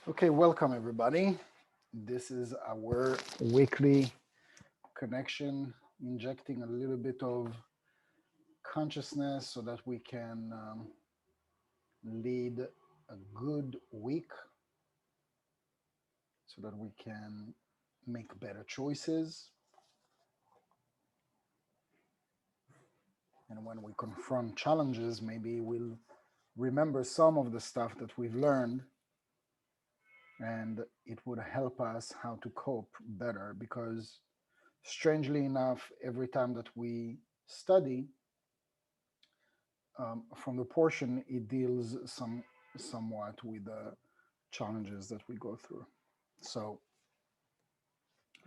Okay, welcome everybody. This is our weekly connection, injecting a little bit of consciousness so that we can lead a good week, so that we can make better choices. And when we confront challenges, maybe we'll remember some of the stuff that we've learned and it would help us how to cope better because strangely enough, every time that we study from the portion, it deals somewhat with the challenges that we go through. So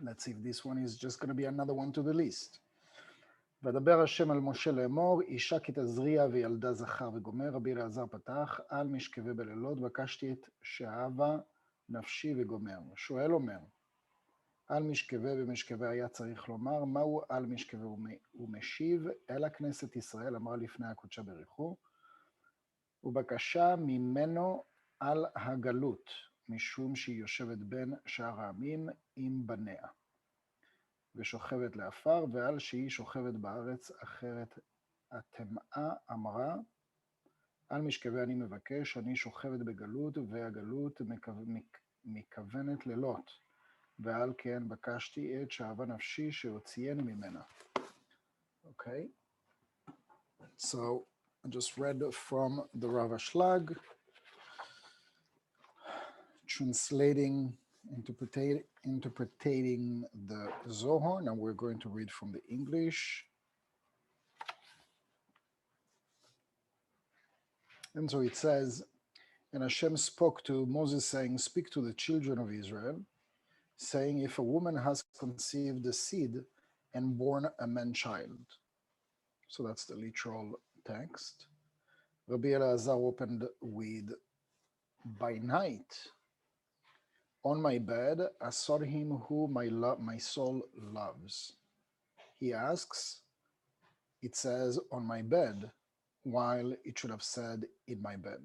let's see if this one is just going to be another one to the list. ודבר השם אל משה לאמור, אישה כי תזריע וילדה זכר וגומר, רבי אלעזר פתח, על משכבה בלילות, בקשתי את שאהבה נפשי וגומר. שואל אומר, על משכבה ומשכבה היה צריך לומר, מהו על משכבה ומשיב, אל הכנסת ישראל, אמרה לפני הקודשה בריחו, ובקשה ממנו על הגלות, משום שהיא יושבת בין שאר העמים עם בניה, ושוכבת לעפר, ועל שהיא שוכבת בארץ אחרת הטמאה אמרה, על משכבה אני מבקש, אני שוכבת בגלות, והגלות מכוונת לילות, ועל כן בקשתי את שאהבה נפשי שהוציאני ממנה. Okay, so I just read from the Rav Ashlag, translating, interpreting the Zohar. Now we're going to read from the English. And so it says, and Hashem spoke to Moses saying, speak to the children of Israel, saying, if a woman has conceived a seed and born a man-child. So that's the literal text. Rabbi Elazar opened with, by night, on my bed, I saw him who my soul loves. He asks, it says, on my bed, while it should have said, in my bed.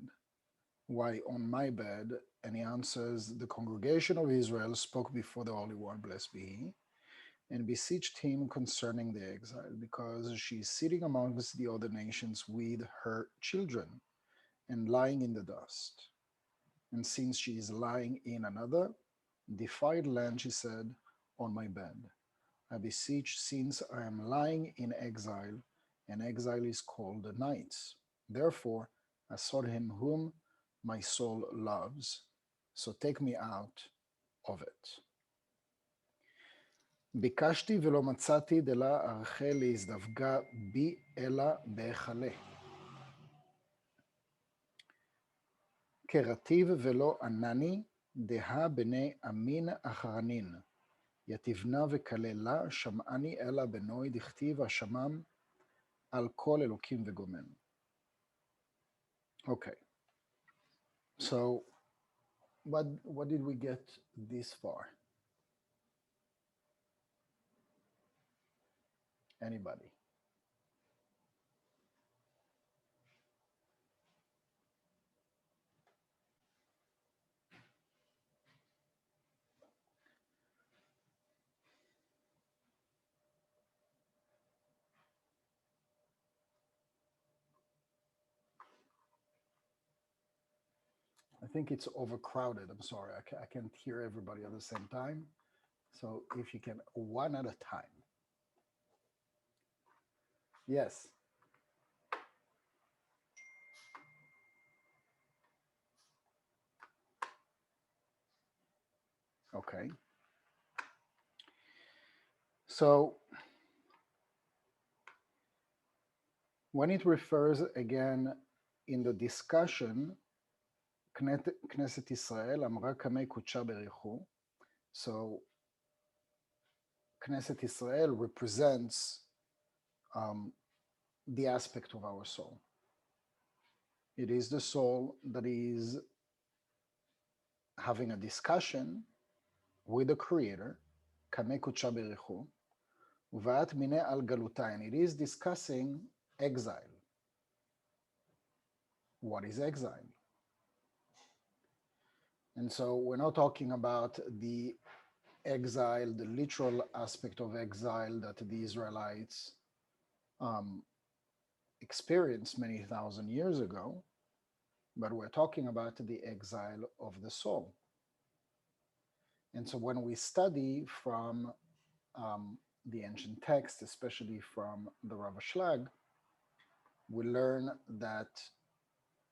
Why on my bed? And he answers, the congregation of Israel spoke before the Holy One, blessed be he, and beseeched him concerning the exile, because she is sitting amongst the other nations with her children, and lying in the dust. And since she is lying in another defiled land, she said, on my bed, I beseech, since I am lying in exile, and exile is called the nights. Therefore, I sought him whom my soul loves, so take me out of it. ביקשתי ולא מצאתי דלה ארחה להזדווגה בי אלא בהיכלה. קראתיו ולא ענני דהה בני אמין אחרנין. יתבנה וכללה שמעני אלא בנוי דכתיב השמם על כל אלוקים וגומם. Okay, so what did we get this far? Anybody? I think it's overcrowded. I'm sorry. I can't hear everybody at the same time. So if you can, one at a time. Yes. Okay. So when it refers again in the discussion, Knesset Israel, אמרה קמי קודשה בריחו. So Knesset Israel represents the aspect of our soul. It is the soul that is having a discussion with the Creator, קמי קודשה בריחו, ובאת מיני על גלותה, and it is discussing exile. What is exile? And so we're not talking about the exile, the literal aspect of exile that the Israelites um, experienced many thousand years ago, but we're talking about the exile of the soul. And so when we study from the ancient text, especially from the Ravashlag, we learn that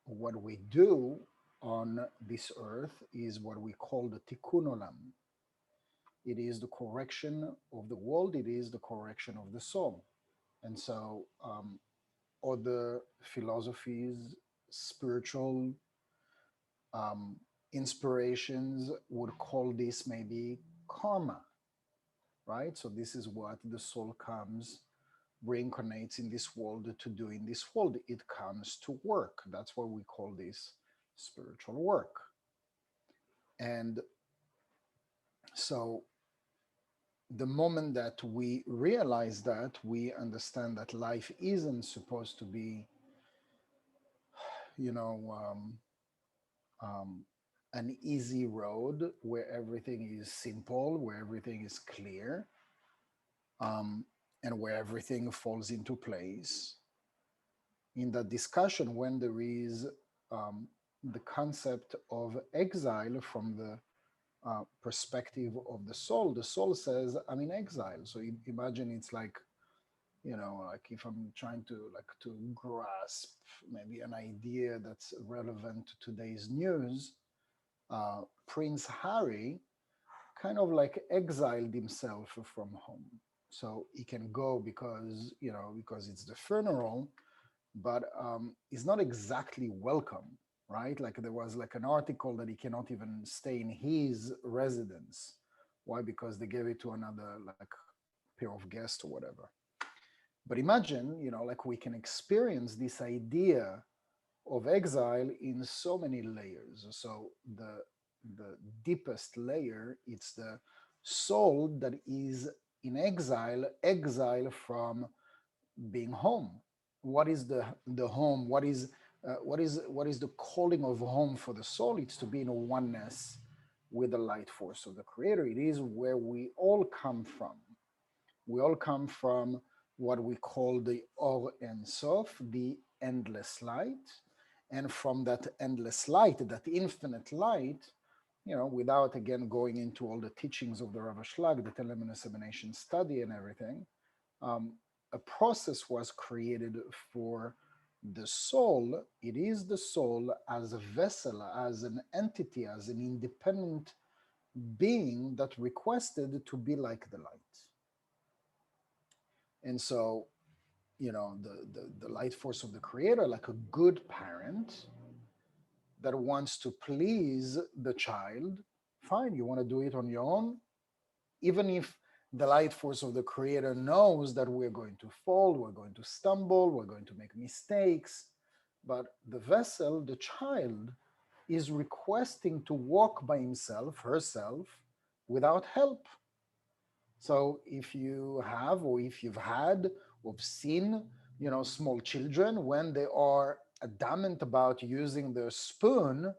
what we do on this earth is what we call the tikkun olam. It is the correction of the world, it is the correction of the soul. And so other philosophies, spiritual um, inspirations would call this maybe karma, right? So this is what the soul comes, reincarnates in this world to do in this world. It comes to work. That's why we call this spiritual work. And so the moment that we realize that, we understand that life isn't supposed to be, you know, um, an easy road where everything is simple, where everything is clear, um, and where everything falls into place. In that discussion, when there is the concept of exile from the perspective of the soul says, I'm in exile. So imagine it's like, you know, like if I'm trying to like to grasp maybe an idea that's relevant to today's news, Prince Harry kind of like exiled himself from home. So he can go because, you know, because it's the funeral, but he's not exactly welcome, right? Like there was like an article that he cannot even stay in his residence. Why? Because they gave it to another like pair of guests or whatever. But imagine, you know, like we can experience this idea of exile in so many layers. So the deepest layer, it's the soul that is in exile, exile from being home. What is the home? What is the calling of home for the soul? It's to be in a oneness with the light force of the Creator. It is where we all come from. We all come from what we call the Or Ein Sof, the endless light. And from that endless light, that infinite light, you know, without again going into all the teachings of the Rav Ashlag, the Teleminus Emanation study and everything, um, a process was created for the soul. It is the soul as a vessel, as an entity, as an independent being that requested to be like the light. And so, you know, the light force of the Creator, like a good parent that wants to please the child, fine, you want to do it on your own, even if the light force of the Creator knows that we're going to fall, we're going to stumble, we're going to make mistakes. But the vessel, the child, is requesting to walk by himself, herself, without help. So if you have, or if you've had, or seen, you know, small children when they are adamant about using their spoon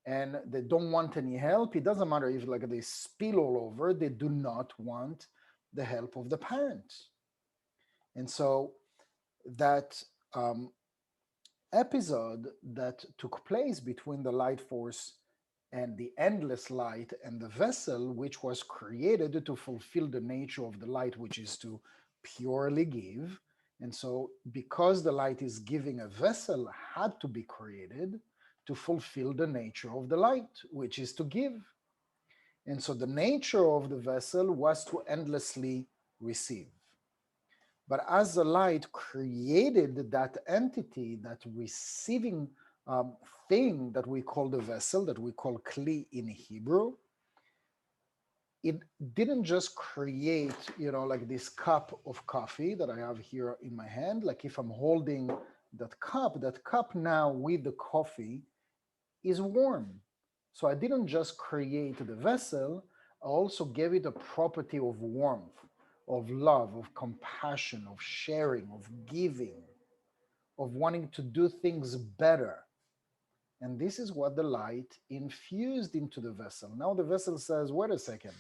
and they don't want any help, it doesn't matter if like they spill all over, they do not want the help of the parent. And so that um, episode that took place between the light force and the endless light and the vessel, which was created to fulfill the nature of the light, which is to purely give. And so, because the light is giving, a vessel had to be created to fulfill the nature of the light, which is to give. And so, the nature of the vessel was to endlessly receive. But as the light created that entity, that receiving thing that we call the vessel, that we call kli in Hebrew, it didn't just create, you know, like this cup of coffee that I have here in my hand. Like if I'm holding that cup now with the coffee is warm. So I didn't just create the vessel, I also gave it a property of warmth, of love, of compassion, of sharing, of giving, of wanting to do things better. And this is what the light infused into the vessel. Now the vessel says, wait a second,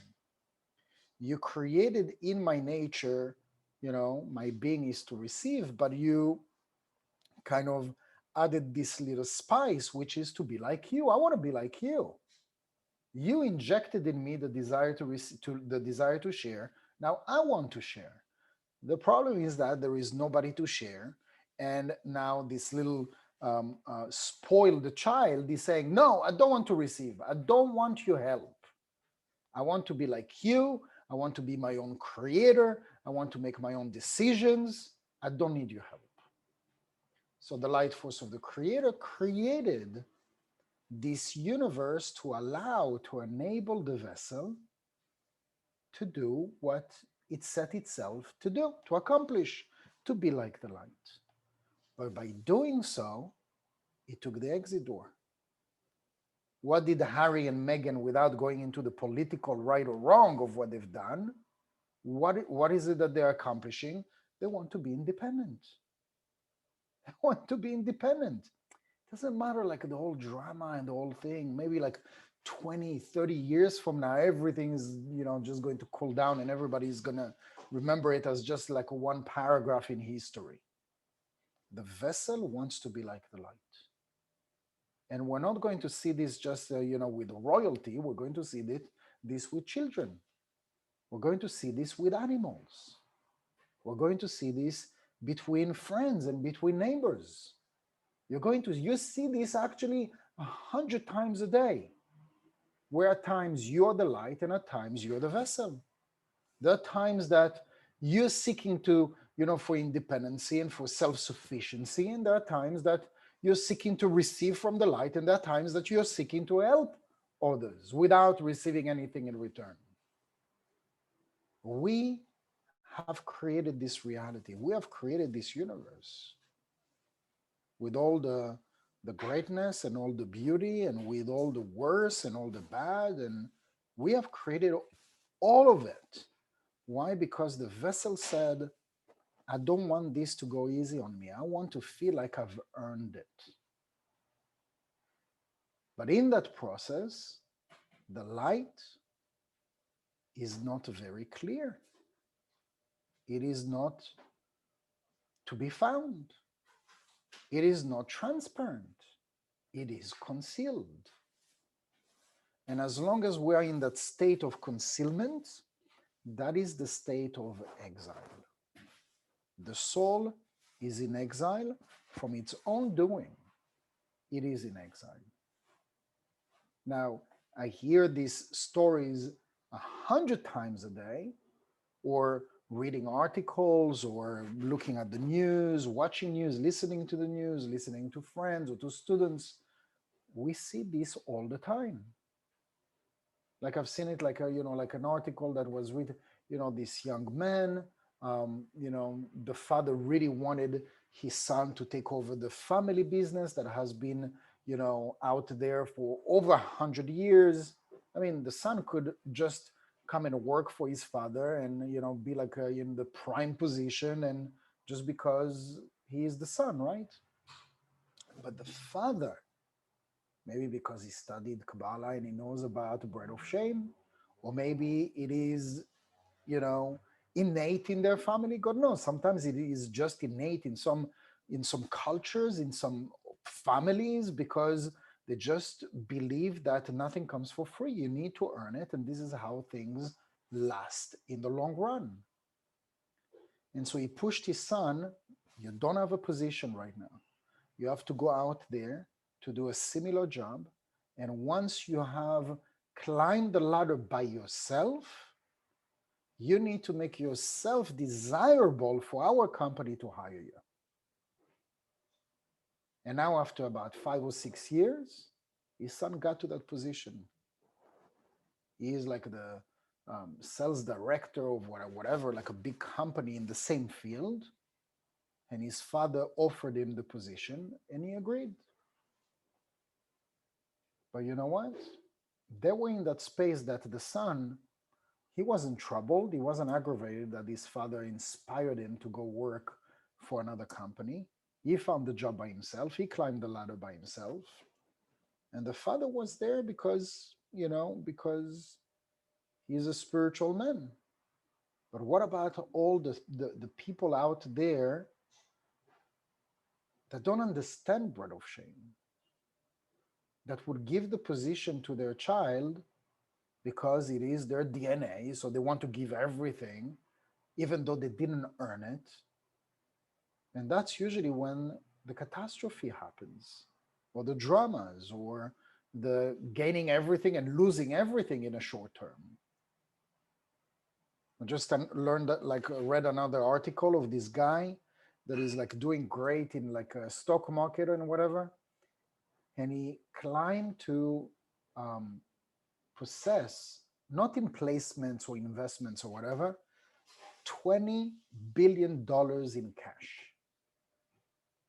you created in my nature, my being is to receive, but you kind of added this little spice, which is to be like you. I want to be like you. You injected in me the desire the desire to share. Now I want to share. The problem is that there is nobody to share, and now this little spoiled child is saying, "No, I don't want to receive. I don't want your help. I want to be like you. I want to be my own creator. I want to make my own decisions. I don't need your help." So the light force of the creator created this universe to allow, to enable the vessel to do what it set itself to do, to accomplish, to be like the light. But by doing so, it took the exit door. What did Harry and Meghan, without going into the political right or wrong of what they've done, what is it that they're accomplishing? They want to be independent. They want to be independent. Doesn't matter like the whole drama and the whole thing. Maybe like 20, 30 years from now, everything is, just going to cool down and everybody's going to remember it as just like one paragraph in history. The vessel wants to be like the light. And we're not going to see this just, with royalty. We're going to see this with children. We're going to see this with animals. We're going to see this between friends and between neighbors. You see this actually 100 times a day, where at times you're the light and at times you're the vessel. There are times that you're seeking to, for independency and for self-sufficiency, and there are times that you're seeking to receive from the light, and there are times that you're seeking to help others without receiving anything in return. We have created this reality. We have created this universe with all the greatness and all the beauty and with all the worse and all the bad, and we have created all of it. Why? Because the vessel said, I don't want this to go easy on me. I want to feel like I've earned it. But in that process, the light is not very clear. It is not to be found. It is not transparent. It is concealed. And as long as we are in that state of concealment, that is the state of exile. The soul is in exile from its own doing. It is in exile. Now, I hear these stories 100 times a day, or reading articles, or looking at the news, watching news, listening to the news, listening to friends or to students. We see this all the time. Like I've seen it like like an article that was written, this young man, the father really wanted his son to take over the family business that has been, out there for over 100 years. I mean, the son could just come and work for his father and, be like in the prime position, and just because he is the son, right? But the father, maybe because he studied Kabbalah and he knows about bread of shame, or maybe it is, innate in their family. God knows. Sometimes it is just innate in some cultures, in some families, because they just believe that nothing comes for free. You need to earn it, and this is how things last in the long run. And so he pushed his son, you don't have a position right now. You have to go out there to do a similar job. And once you have climbed the ladder by yourself, you need to make yourself desirable for our company to hire you. And now, after about 5 or 6 years, his son got to that position. He is like the sales director of whatever, like a big company in the same field. And his father offered him the position, and he agreed. But you know what? They were in that space that the son, he wasn't troubled, he wasn't aggravated that his father inspired him to go work for another company. He found the job by himself, he climbed the ladder by himself. And the father was there because, because he's a spiritual man. But what about all the people out there that don't understand bread of shame, that would give the position to their child because it is their DNA, so they want to give everything, even though they didn't earn it. And that's usually when the catastrophe happens, or the dramas, or the gaining everything and losing everything in a short term. I just learned that, like, read another article of this guy that is like doing great in like a stock market and whatever, and he climbed to um, possess, not in placements or investments or whatever, $20 billion in cash.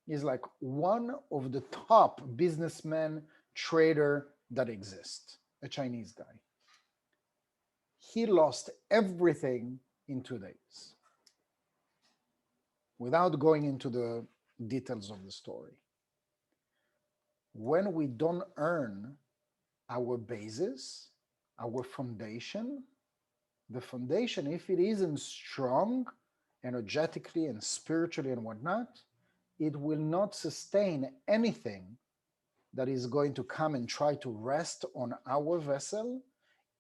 He's like one of the top businessmen, trader that exists, a Chinese guy. He lost everything in 2 days without going into the details of the story. When we don't earn our basis, our foundation, the foundation, if it isn't strong energetically and spiritually and whatnot, it will not sustain anything that is going to come and try to rest on our vessel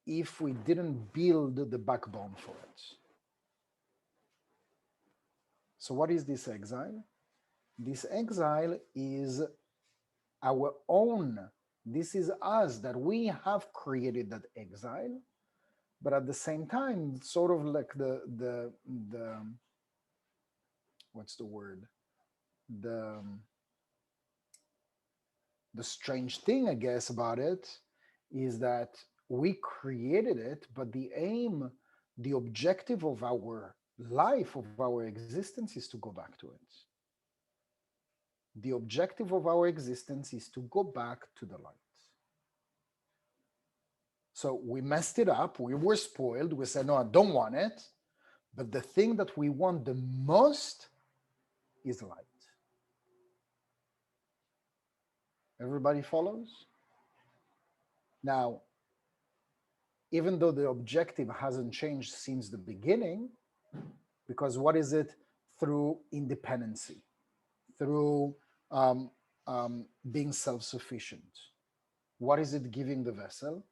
if we didn't build the backbone for it. So what is this exile? This exile is our own. This is us, that we have created that exile, but at the same time, sort of like the what's the word? The strange thing, I guess, about it is that we created it, but the aim, the objective of our life, of our existence, is to go back to it. The objective of our existence is to go back to the light. So we messed it up, we were spoiled, we said, no, I don't want it. But the thing that we want the most is light. Everybody follows? Now, even though the objective hasn't changed since the beginning, because what is it? Through independency, through being self-sufficient. What is it giving the vessel?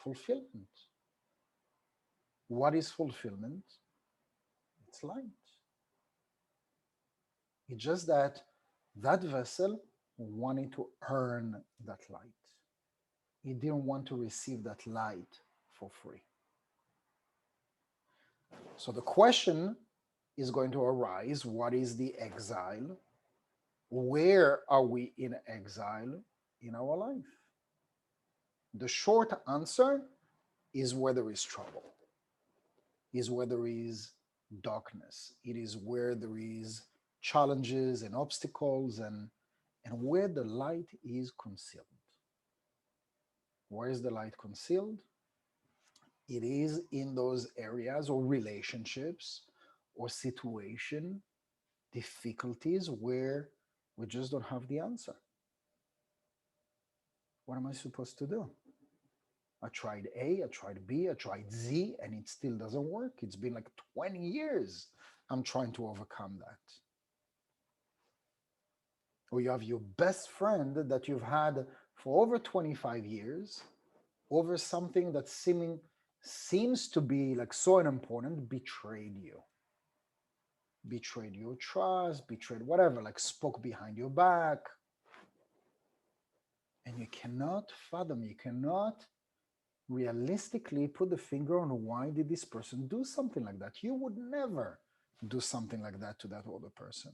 Fulfillment. What is fulfillment? It's light. It's just that that vessel wanted to earn that light. It didn't want to receive that light for free. So the question is going to arise, what is the exile? Where are we in exile in our life? The short answer is where there is trouble, is where there is darkness. It is where there is challenges and obstacles, and where the light is concealed. Where is the light concealed? It is in those areas or relationships or situation, difficulties where we just don't have the answer. What am I supposed to do? I tried A, I tried B, I tried Z, and it still doesn't work. It's been like 20 years I'm trying to overcome that. Or you have your best friend that you've had for over 25 years over something that seems to be like so unimportant, betrayed you. Betrayed your trust, betrayed whatever, like spoke behind your back. And you cannot fathom, you cannot realistically put the finger on why did this person do something like that. You would never do something like that to that other person.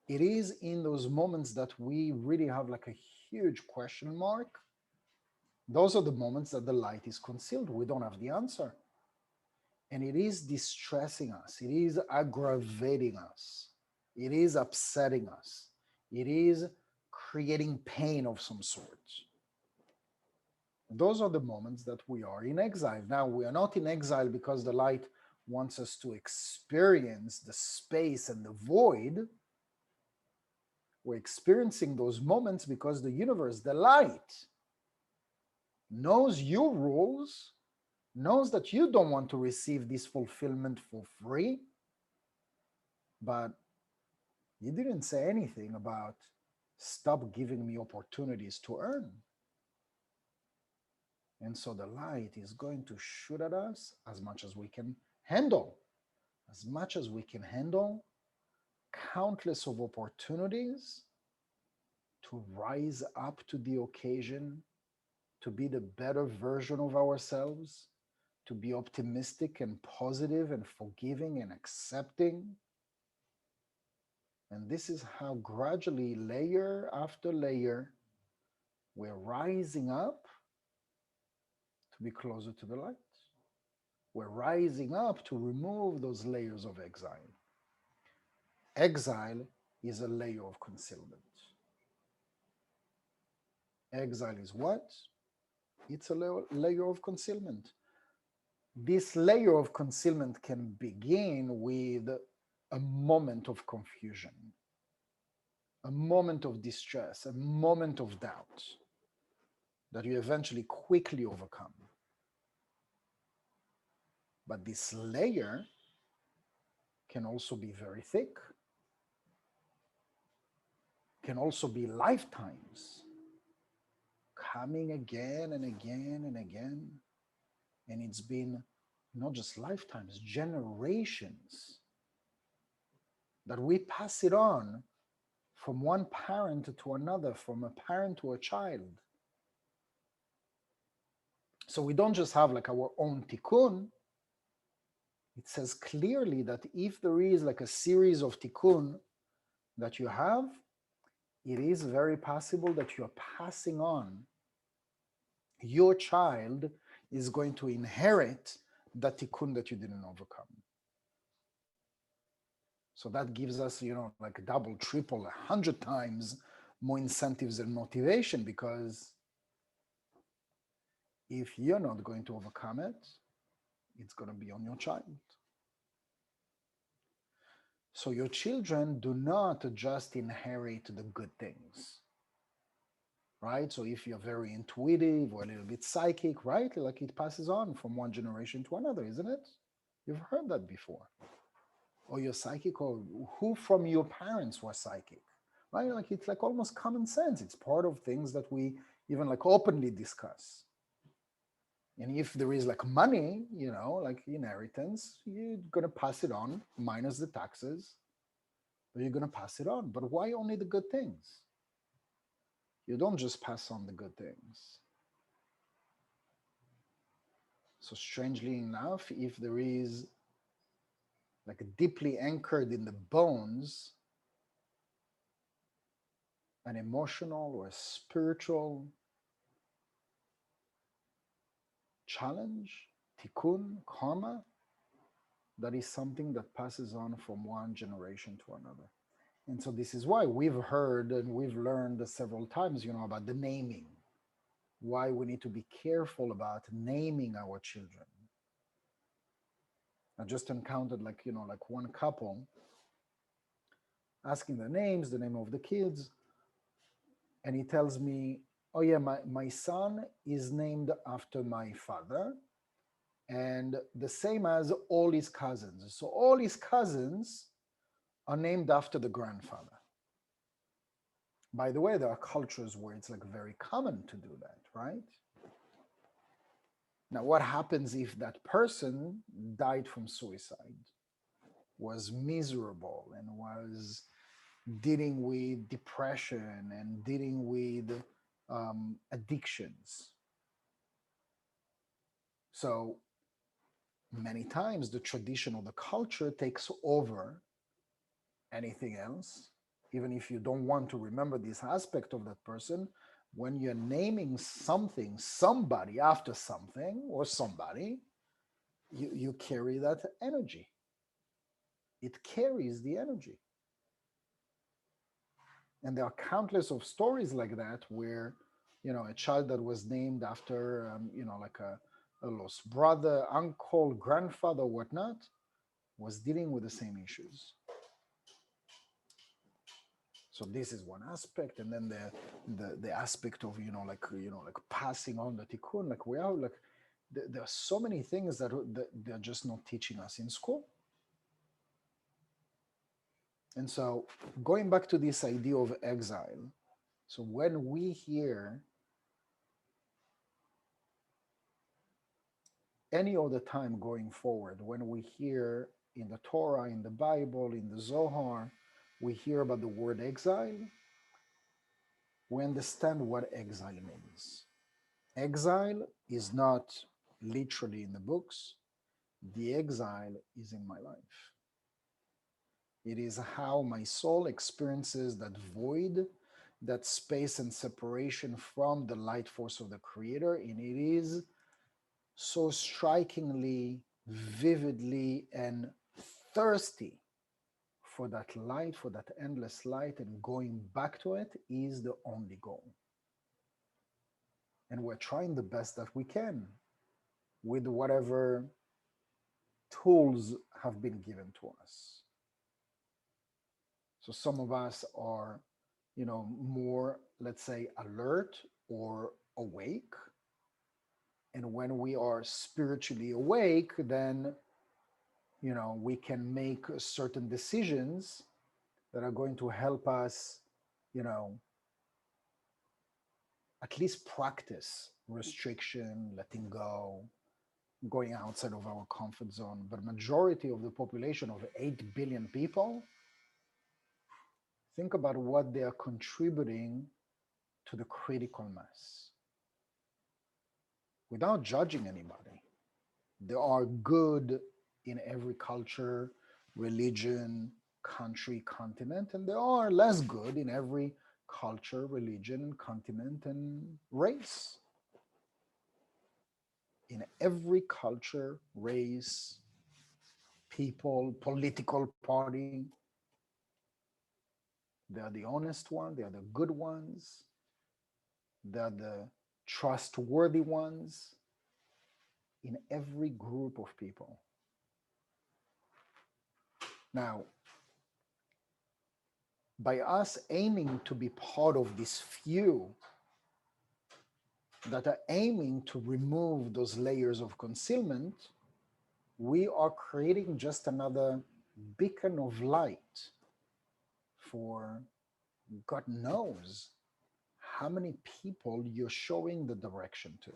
It is in those moments that we really have like a huge question mark. Those are the moments that the light is concealed. We don't have the answer. And it is distressing us. It is aggravating us. It is upsetting us. It is creating pain of some sort. Those are the moments that we are in exile. Now, we are not in exile because the light wants us to experience the space and the void. We're experiencing those moments because the universe, the light, knows your rules, knows that you don't want to receive this fulfillment for free, but you didn't say anything about stop giving me opportunities to earn. And so the light is going to shoot at us as much as we can handle. As much as we can handle, countless of opportunities to rise up to the occasion, to be the better version of ourselves, to be optimistic and positive and forgiving and accepting. And this is how gradually, layer after layer, we're rising up to be closer to the light. We're rising up to remove those layers of exile. Exile is a layer of concealment. Exile is what? It's a layer of concealment. This layer of concealment can begin with a moment of confusion, a moment of distress, a moment of doubt that you eventually quickly overcome. But this layer can also be very thick, can also be lifetimes, coming again and again and again. And it's been not just lifetimes, generations that we pass it on from one parent to another, from a parent to a child. So we don't just have like our own tikkun. It says clearly that if there is like a series of tikkun that you have, it is very possible that you are passing on. Your child is going to inherit that tikkun that you didn't overcome. So that gives us, like double, triple, 100 times more incentives and motivation, because if you're not going to overcome it, it's going to be on your child. So your children do not just inherit the good things, right? So if you're very intuitive or a little bit psychic, right? Like it passes on from one generation to another, isn't it? You've heard that before. Or you're psychic, or who from your parents was psychic, right? Like it's like almost common sense. It's part of things that we even like openly discuss. And if there is like money, like inheritance, you're going to pass it on minus the taxes, but you're going to pass it on. But why only the good things? You don't just pass on the good things. So strangely enough, if there is like deeply anchored in the bones, an emotional or a spiritual challenge, tikkun, karma, that is something that passes on from one generation to another. And so this is why we've heard and we've learned several times, about the naming, why we need to be careful about naming our children. I just encountered like one couple asking the name of the kids, and he tells me, oh yeah, my son is named after my father, and the same as all his cousins. So all his cousins are named after the grandfather. By the way, there are cultures where it's like very common to do that, right? Now, what happens if that person died from suicide, was miserable, and was dealing with depression and dealing with addictions? So many times the tradition or the culture takes over anything else, even if you don't want to remember this aspect of that person. When you're naming something, somebody after something or somebody, you carry that energy. It carries the energy. And there are countless of stories like that where, a child that was named after, like a lost brother, uncle, grandfather, whatnot, was dealing with the same issues. So this is one aspect, and then the aspect of like passing on the tikkun, like we are like there are so many things that they're just not teaching us in school. And so going back to this idea of exile, so when we hear any other time going forward, when we hear in the Torah, in the Bible, in the Zohar, we hear about the word exile, we understand what exile means. Exile is not literally in the books, the exile is in my life. It is how my soul experiences that void, that space and separation from the light force of the Creator, and it is so strikingly, vividly, and thirsty for that light, for that endless light, and going back to it is the only goal. And we're trying the best that we can with whatever tools have been given to us. So some of us are, more, let's say, alert or awake. And when we are spiritually awake, then, we can make certain decisions that are going to help us, you know, at least practice restriction, letting go, going outside of our comfort zone. But majority of the population of 8 billion people, think about what they are contributing to the critical mass without judging anybody. There are good in every culture, religion, country, continent, and there are less good in every culture, religion, continent, and race. In every culture, race, people, political party, they are the honest ones, they are the good ones, they are the trustworthy ones in every group of people. Now, by us aiming to be part of this few that are aiming to remove those layers of concealment, we are creating just another beacon of light for God knows how many people you're showing the direction to.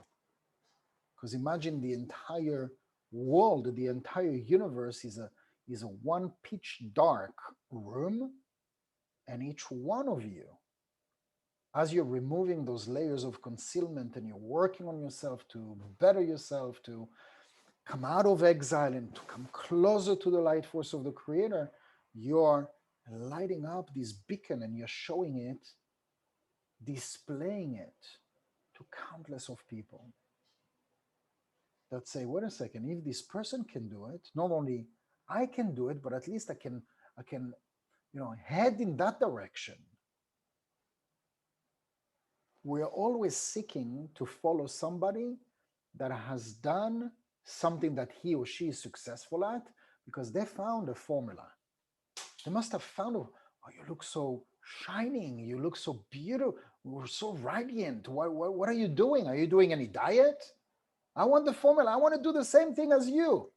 Because imagine the entire world, the entire universe is a one pitch dark room, and each one of you, as you're removing those layers of concealment and you're working on yourself to better yourself, to come out of exile and to come closer to the light force of the Creator, you're lighting up this beacon and you're showing it, displaying it to countless of people that say, wait a second, if this person can do it, not only I can do it, but at least I can head in that direction. We're always seeking to follow somebody that has done something that he or she is successful at because they found a formula. They must have found, oh, you look so shining, you look so beautiful, you're so radiant. What are you doing? Are you doing any diet? I want the formula. I want to do the same thing as you.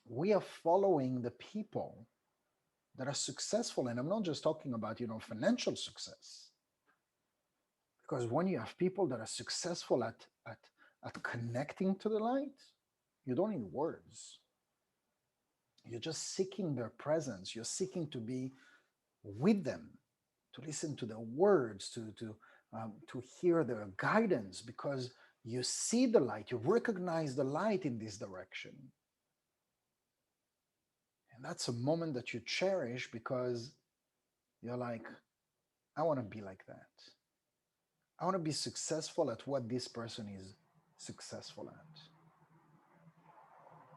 We are following the people that are successful. And I'm not just talking about, financial success. Because when you have people that are successful at connecting to the light, you don't need words. You're just seeking their presence. You're seeking to be with them, to listen to their words, to hear their guidance, because you see the light, you recognize the light in this direction. And that's a moment that you cherish because you're like, I want to be like that. I want to be successful at what this person is successful at.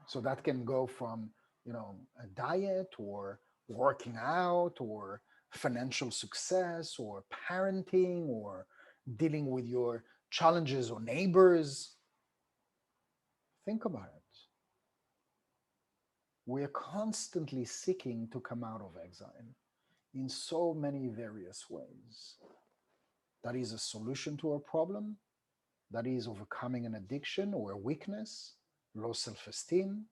So that can go from, a diet or working out or financial success or parenting or dealing with your challenges or neighbors. Think about it. We're constantly seeking to come out of exile. in so many various ways. That is a solution to a problem. That is overcoming an addiction or a weakness, low self-esteem,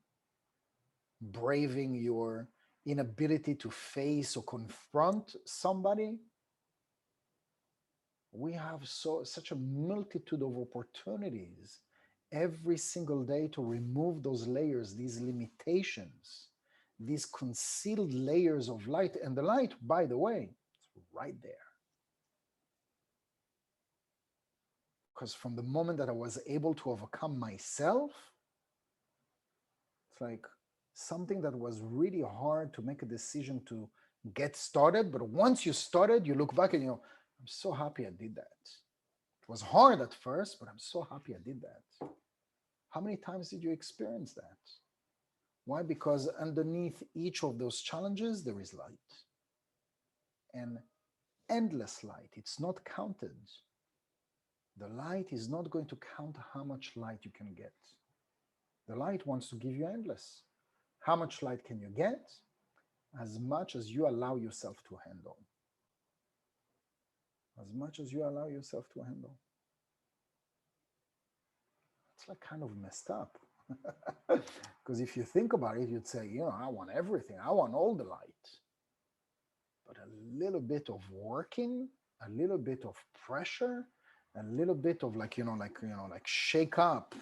braving your inability to face or confront somebody. We have such a multitude of opportunities every single day to remove those layers, these limitations, these concealed layers of light. And the light, by the way, is right there. Because from the moment that I was able to overcome myself, it's like something that was really hard to make a decision to get started. But once you started, you look back and I'm so happy I did that. It was hard at first, but I'm so happy I did that. How many times did you experience that? Why? Because underneath each of those challenges, there is light. And endless light. It's not counted. The light is not going to count how much light you can get. The light wants to give you endless. How much light can you get? As much as you allow yourself to handle. As much as you allow yourself to handle. It's like kind of messed up. Because if you think about it, you'd say, I want everything. I want all the light. But a little bit of working, a little bit of pressure, a little bit of like shake up,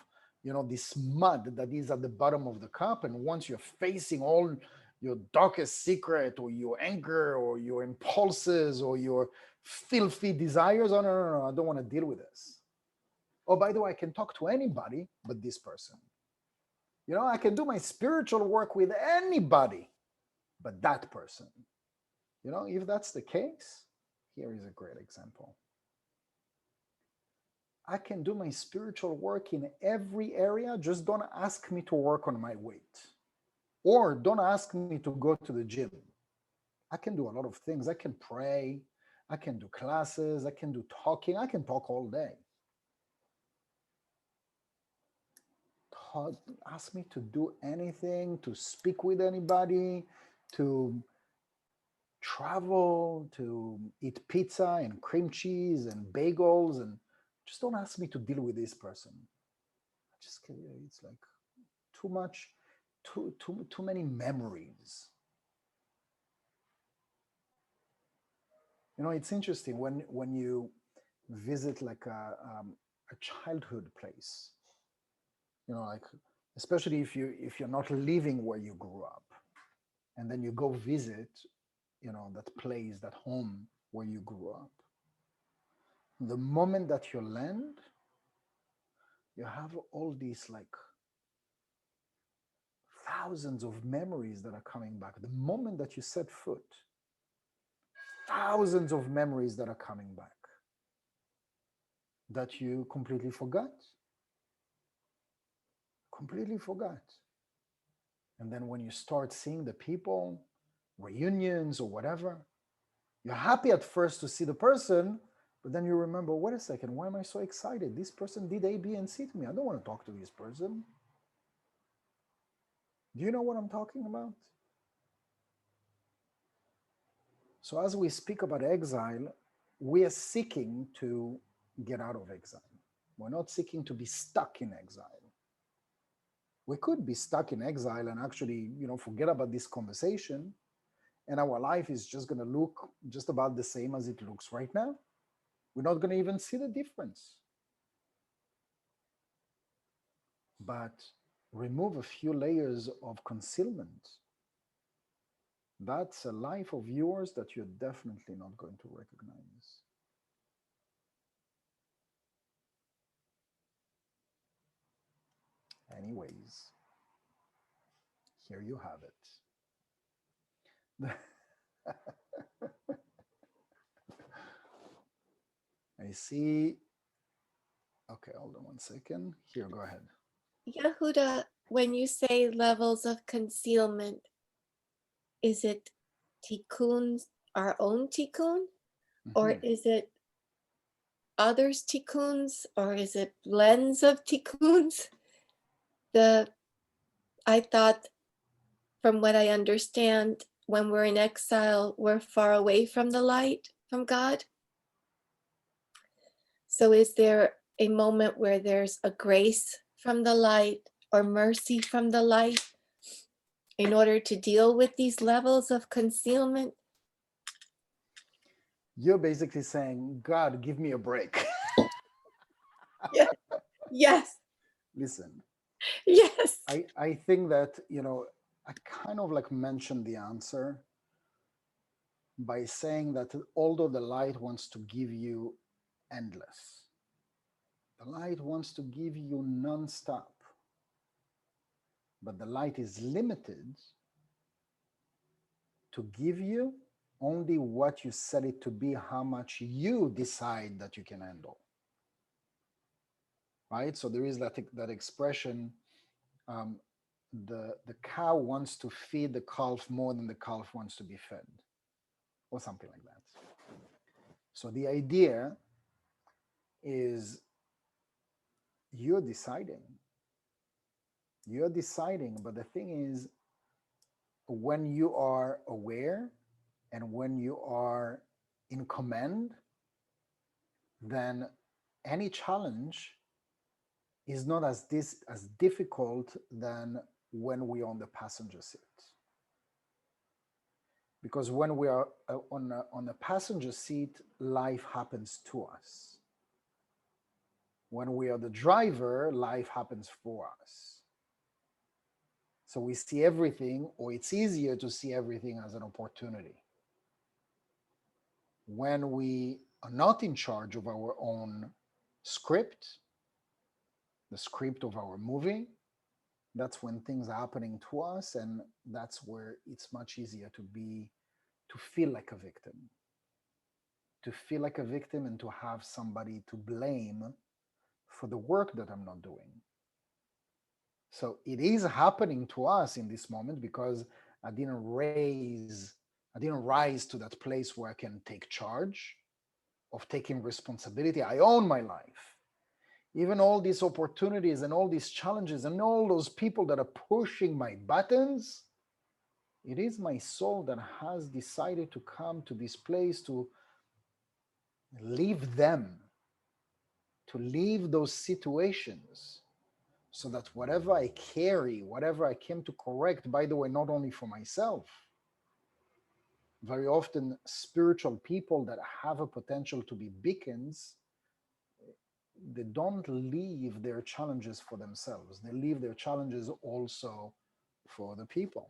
this mud that is at the bottom of the cup. And once you're facing all your darkest secret or your anger or your impulses or your filthy desires, oh, no, I don't want to deal with this. Oh, by the way, I can talk to anybody but this person. I can do my spiritual work with anybody but that person. If that's the case, here is a great example. I can do my spiritual work in every area, just don't ask me to work on my weight. Or don't ask me to go to the gym. I can do a lot of things. I can pray, I can do classes, I can do talking, I can talk all day. Ask me to do anything, to speak with anybody, to travel, to eat pizza and cream cheese and bagels, and just don't ask me to deal with this person. It's like too much, too many memories. It's interesting when you visit like a childhood place, like especially if you're not living where you grew up, and then you go visit, that place, that home where you grew up. The moment that you land, you have all these like thousands of memories that are coming back. The moment that you set foot, thousands of memories that are coming back that you completely forgot. Completely forgot. And then when you start seeing the people, reunions or whatever, you're happy at first to see the person, but then you remember, wait a second, why am I so excited? This person did A, B, and C to me. I don't want to talk to this person. Do you know what I'm talking about? So as we speak about exile, we are seeking to get out of exile. We're not seeking to be stuck in exile. We could be stuck in exile and actually, forget about this conversation, and our life is just going to look just about the same as it looks right now. We're not going to even see the difference. But remove a few layers of concealment. That's a life of yours that you're definitely not going to recognize. Anyways, here you have it. I see. Okay, hold on one second. Here, go ahead. Yehuda, when you say levels of concealment, is it tikkun, our own tikkun, or is it others' tikkuns, or is it blends of tikkuns? I thought, from what I understand, when we're in exile, we're far away from the light, from God. So is there a moment where there's a grace from the light or mercy from the light in order to deal with these levels of concealment? You're basically saying, God, give me a break. Yeah. Yes. Listen, Yes. I think that, I kind of like mentioned the answer by saying that although the light wants to give you endless, the light wants to give you non-stop, but the light is limited to give you only what you set it to be, how much you decide that you can handle. Right? So there is that expression, um, the cow wants to feed the calf more than the calf wants to be fed, or something like that. So the idea is you're deciding. You're deciding, but the thing is, when you are aware and when you are in command, then any challenge is not as difficult than when we're on the passenger seat. Because when we are on the passenger seat, life happens to us. When we are the driver, life happens for us. So we see everything, or it's easier to see everything as an opportunity. When we are not in charge of our own script, the script of our movie, that's when things are happening to us, and that's where it's much easier to feel like a victim. To feel like a victim and to have somebody to blame for the work that I'm not doing. So it is happening to us in this moment because I didn't rise to that place where I can take charge of taking responsibility. I own my life. Even all these opportunities and all these challenges and all those people that are pushing my buttons, it is my soul that has decided to come to this place to leave them, to leave those situations, so that whatever I carry, whatever I came to correct, by the way, not only for myself, very often spiritual people that have a potential to be beacons, they don't leave their challenges for themselves. They leave their challenges also for the people.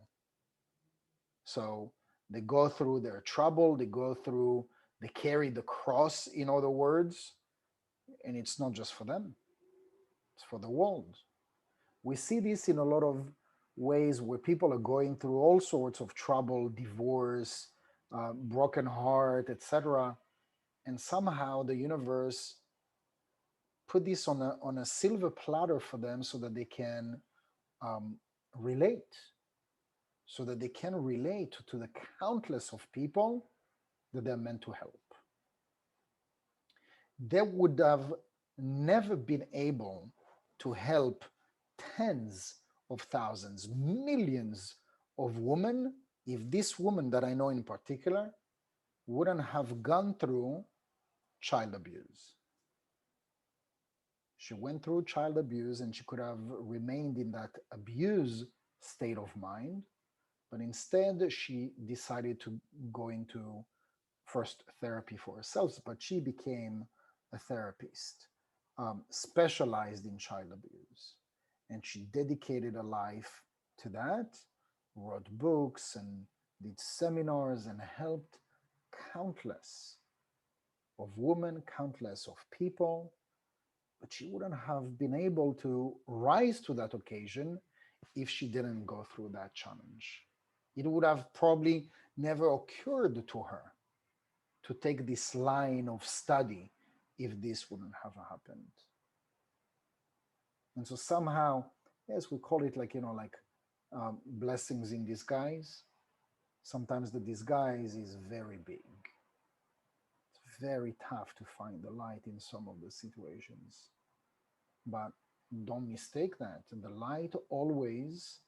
So they go through their trouble, they carry the cross, in other words, and it's not just for them, it's for the world. We see this in a lot of ways where people are going through all sorts of trouble, divorce, broken heart, etc. And somehow the universe put this on a silver platter for them so that they can um, relate, so that they can relate to the countless of people that they're meant to help. They would have never been able to help tens of thousands, millions of women if this woman that I know in particular wouldn't have gone through child abuse. She went through child abuse and she could have remained in that abuse state of mind, but instead she decided to go into first therapy for herself, but she became a therapist, specialized in child abuse. And she dedicated her life to that, wrote books and did seminars and helped countless of women, countless of people. But she wouldn't have been able to rise to that occasion if she didn't go through that challenge. It would have probably never occurred to her to take this line of study if this wouldn't have happened. And so somehow, yes, we call it like, blessings in disguise. Sometimes the disguise is very big. It's very tough to find the light in some of the situations. But don't mistake that. The light always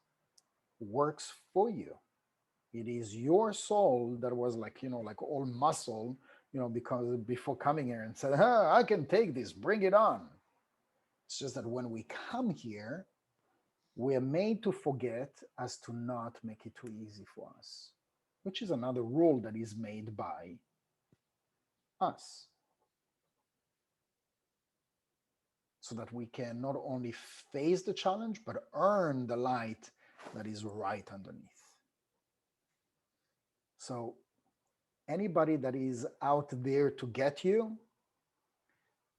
works for you. It is your soul that was like, like all muscle, because before coming here and said, I can take this, bring it on. It's just that when we come here, we are made to forget as to not make it too easy for us, which is another rule that is made by us. So that we can not only face the challenge, but earn the light that is right underneath. So anybody that is out there to get you,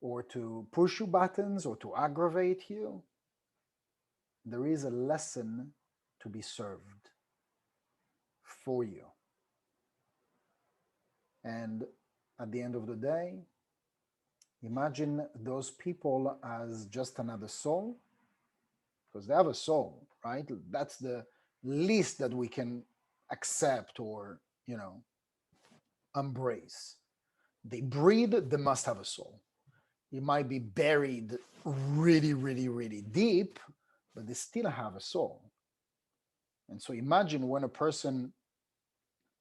or to push you buttons, or to aggravate you, there is a lesson to be served for you. And at the end of the day, imagine those people as just another soul, because they have a soul, right? That's the least that we can accept or, embrace. They breathe, they must have a soul. It might be buried really, really, really deep, but they still have a soul. And so imagine when a person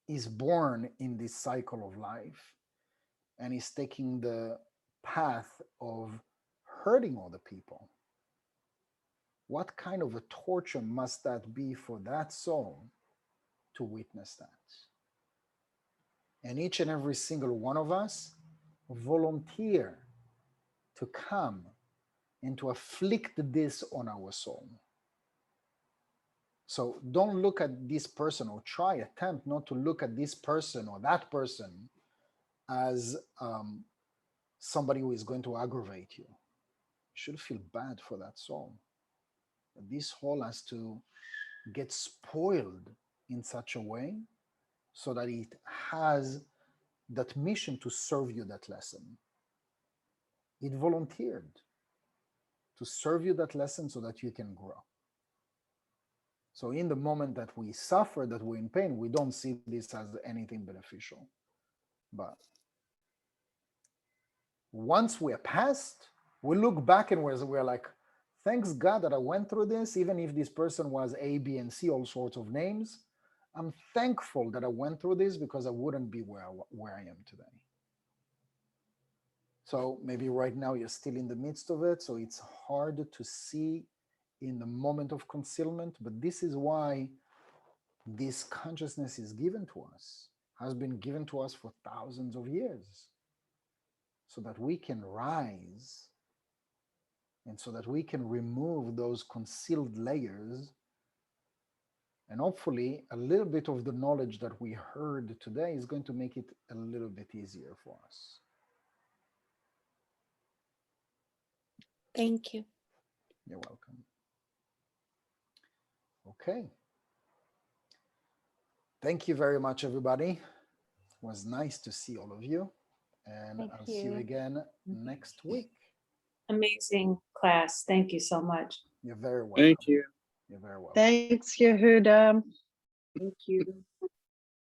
is born in this cycle of life and is taking the path of hurting other people. What kind of a torture must that be for that soul to witness that? And each and every single one of us volunteer to come and to afflict this on our soul. So don't look at this person, or attempt not to look at this person or that person as somebody who is going to aggravate you. You should feel bad for that soul. But this soul has to get spoiled in such a way so that it has that mission to serve you that lesson. It volunteered to serve you that lesson so that you can grow. So in the moment that we suffer, that we're in pain, we don't see this as anything beneficial. But once we're past, we look back and we're like, thanks God that I went through this, even if this person was A, B, and C, all sorts of names. I'm thankful that I went through this, because I wouldn't be where I am today. So maybe right now you're still in the midst of it, so it's hard to see in the moment of concealment, but this is why this consciousness is given to us, has been given to us for thousands of years, so that we can rise and so that we can remove those concealed layers. And hopefully a little bit of the knowledge that we heard today is going to make it a little bit easier for us. Thank you. You're welcome. Okay. Thank you very much, everybody. It was nice to see all of you. And I'll see you again next week. Amazing class. Thank you so much. You're very welcome. Thank you. You're very welcome. Thanks, Yehuda. Thank you.